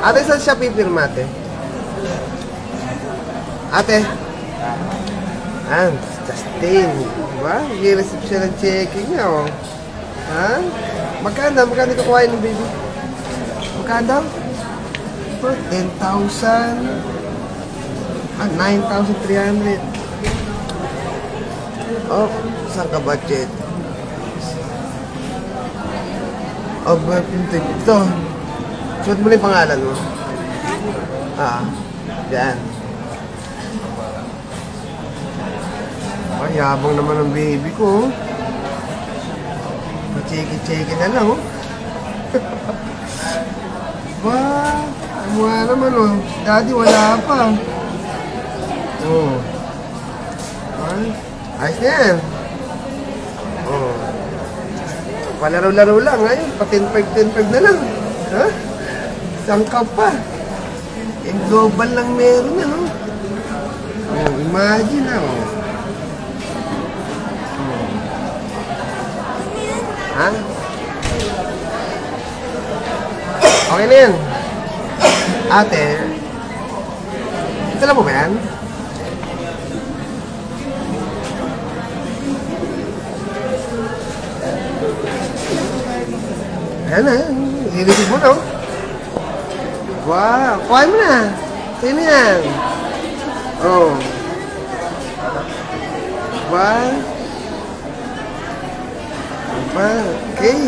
Ate, saan siya pipirma, ate? Ate? Justin. Diba? Nag-receive siya ng checking niya, oh. Ha? Magkano? Magkano kukuhain ng baby? Magkano? 10,000. 9,300. Oh, saan ka budget? Oh, pintig. Ito. Suot mo na yung pangalan mo. Yan. Ay, yabang naman ng baby ko. Cheki-cheki na lang, oh. Ba, mukha naman, oh. Daddy, wala pa. Oh. Ay, ayos na yan. Oh. Palaro-laro lang, ngayon. Pa-10-5 na lang. Ha? Isang cup pa. Yung global lang meron, ano? Oh, imagine, oh. Ha? Okay na yan. Ate, dala mo ba yan? Ayan na, hililig mo na. Wow, kuhain mo na. Sino yan? Oh. Wow. Okay.